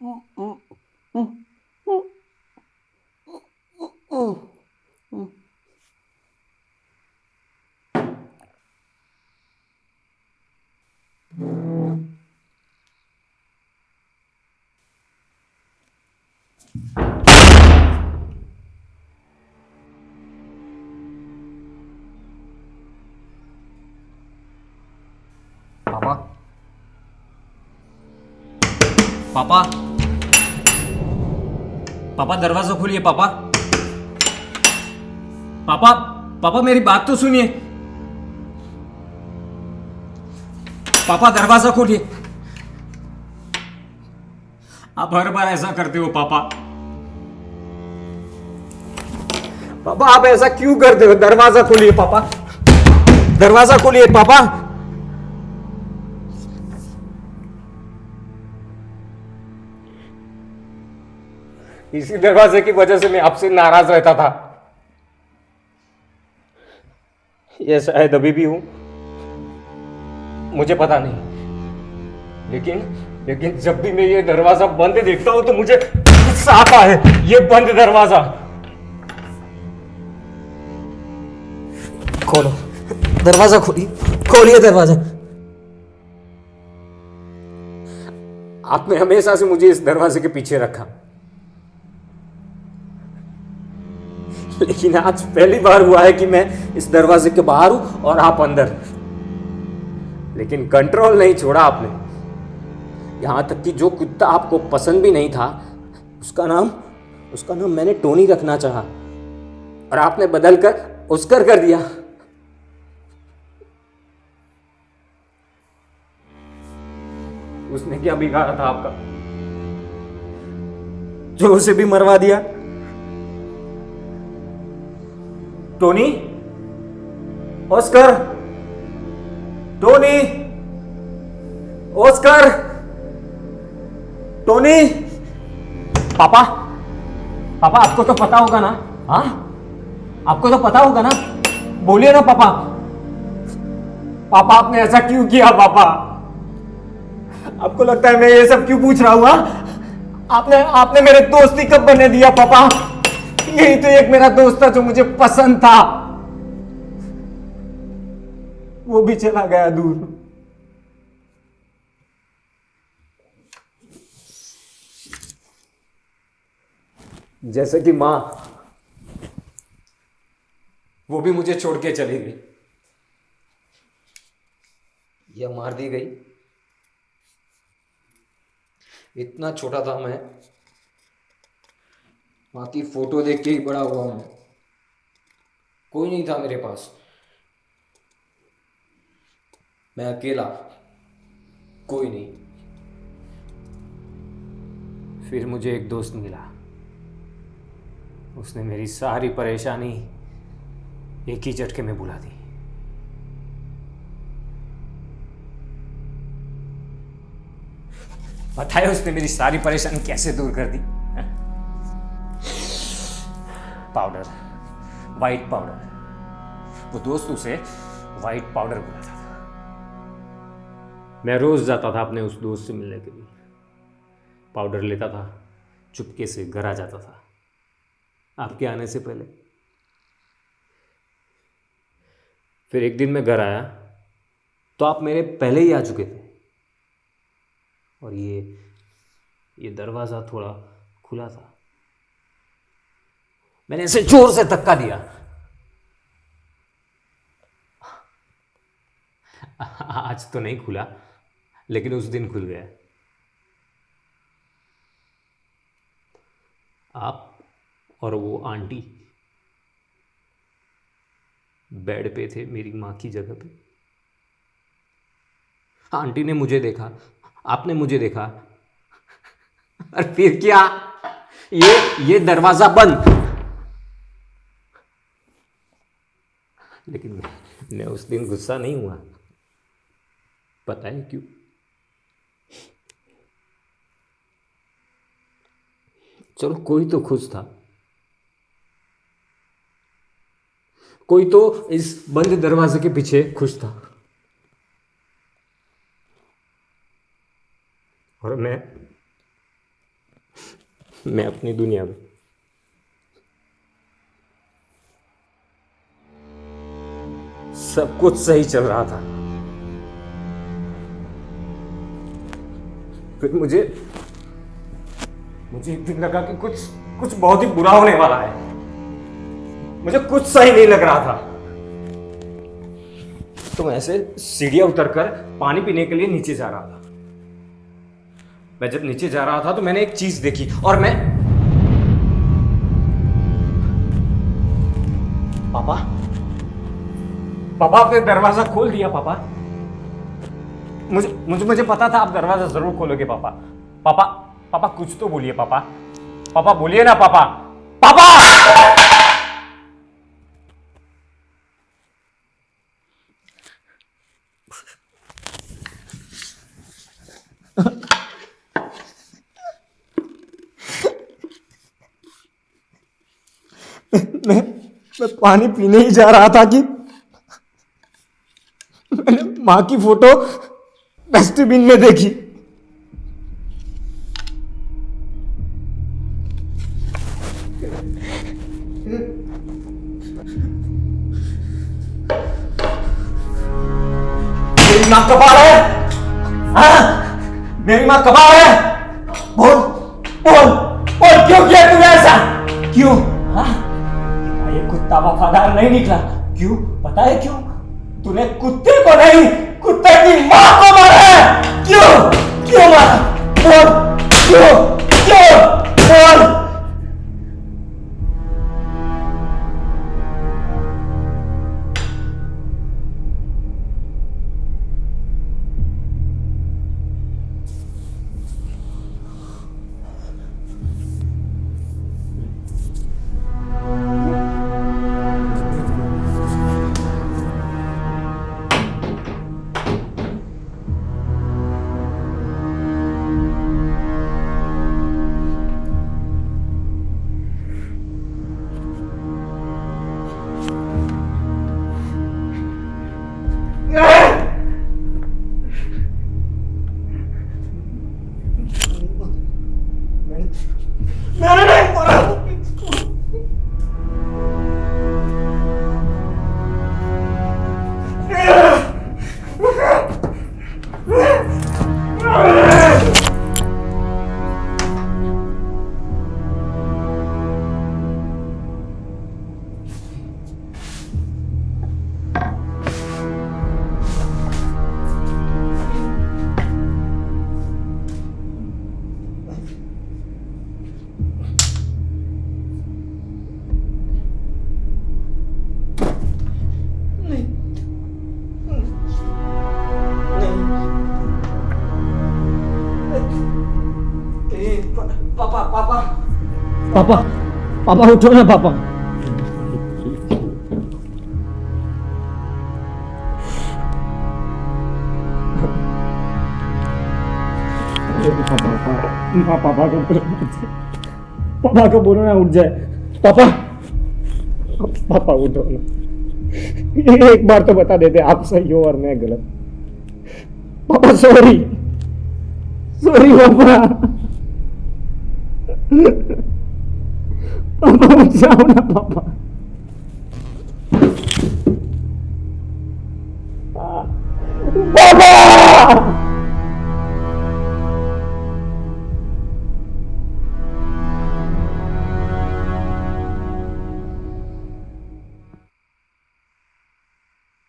पापा, पापा, पापा दरवाजा खोलिए पापा। पापा, पापा मेरी बात तो सुनिए। पापा दरवाजा खोलिए। आप हर बार ऐसा करते हो पापा। पापा आप ऐसा क्यों करते हो? दरवाजा खोलिए पापा, दरवाजा खोलिए पापा। इसी दरवाजे की वजह से मैं आपसे नाराज रहता था। ये शायद अभी भी हूं, मुझे पता नहीं, लेकिन लेकिन जब भी मैं ये दरवाजा बंद देखता हूं तो मुझे गुस्सा आता है। ये बंद दरवाजा खोलो, दरवाजा खोलिए, खोलिए दरवाजा। आपने हमेशा से मुझे इस दरवाजे के पीछे रखा, लेकिन आज पहली बार हुआ है कि मैं इस दरवाजे के बाहर हूं और आप अंदर। लेकिन कंट्रोल नहीं छोड़ा आपने। यहां तक कि जो कुत्ता आपको पसंद भी नहीं था, उसका नाम मैंने टोनी रखना चाहा, और आपने बदल कर ऑस्कर कर दिया। उसने क्या बिगाड़ा था आपका जो उसे भी मरवा दिया? Tony, Oscar, Tony, Oscar, Tony. पापा, पापा आपको तो पता होगा ना? हाँ, आपको तो पता होगा ना? बोलिए ना पापा। पापा आपने ऐसा क्यों किया? पापा आपको लगता है मैं ये सब क्यों पूछ रहा हूं? आपने मेरे दोस्ती कब बनने दिया पापा? यही तो एक मेरा दोस्त था जो मुझे पसंद था, वो भी चला गया दूर। जैसे कि मां, वो भी मुझे छोड़ के चली गई या मार दी गई। इतना छोटा था मैं, मां की फोटो देख के ही बड़ा हुआ मैं। कोई नहीं था मेरे पास, मैं अकेला, कोई नहीं। फिर मुझे एक दोस्त मिला, उसने मेरी सारी परेशानी एक ही झटके में भुला दी। बताया उसने मेरी सारी परेशानी कैसे दूर कर दी? Powder, white powder. वो दोस्त उसे वाइट पाउडर बुलाता था। मैं रोज जाता था अपने उस दोस्त से मिलने के लिए, पाउडर लेता था, चुपके से घर आ जाता था आपके आने से पहले। फिर एक दिन मैं घर आया तो आप मेरे पहले ही आ चुके थे, और ये दरवाज़ा थोड़ा खुला था। मैंने इसे जोर से धक्का दिया। आज तो नहीं खुला, लेकिन उस दिन खुल गया। आप और वो आंटी बेड पे थे मेरी माँ की जगह पे। आंटी ने मुझे देखा, आपने मुझे देखा, और फिर क्या? ये दरवाजा बंद। लेकिन मैं उस दिन गुस्सा नहीं हुआ, पता है क्यों? चलो कोई तो खुश था, कोई तो इस बंद दरवाजे के पीछे खुश था, और मैं मैं अपनी दुनिया में। सब कुछ सही चल रहा था, फिर मुझे एक दिन लगा कि कुछ कुछ बहुत ही बुरा होने वाला है। मुझे कुछ सही नहीं लग रहा था, तो मैं ऐसे सीढ़ियां उतरकर पानी पीने के लिए नीचे जा रहा था। मैं जब नीचे जा रहा था तो मैंने एक चीज देखी, और मैं पापा पापा आपने दरवाजा खोल दिया। पापा मुझे मुझे मुझे पता था आप दरवाजा जरूर खोलोगे। पापा पापा पापा कुछ तो बोलिए। पापा पापा बोलिए ना। पापा पापा मैं पानी पीने ही जा रहा था कि मैंने मां की फोटो डस्टबिन में देखी। मेरी मां कबाड़ है। हाँ? मेरी मां कबाड़ है। बोल बोल बोल, क्यों किया तूने ऐसा? क्यों? हाँ? ये कुत्ता वफादार नहीं निकला। क्यों? पता है क्यों? तूने कुत्ते को नहीं, कुत्ते की मां को मारा है। क्यों? क्यों मारा? बोल क्यों? क्यों? बोल। मैंने नहीं मारा। पापा पापा पापा पापा उठो ना। पापा पापा को बोलो ना उठ जाए। पापा पापा उठो ना। एक बार तो बता देते आप सही हो और मैं गलत। पापा सॉरी सॉरी पापा। पापा उठ जाओ ना पापा।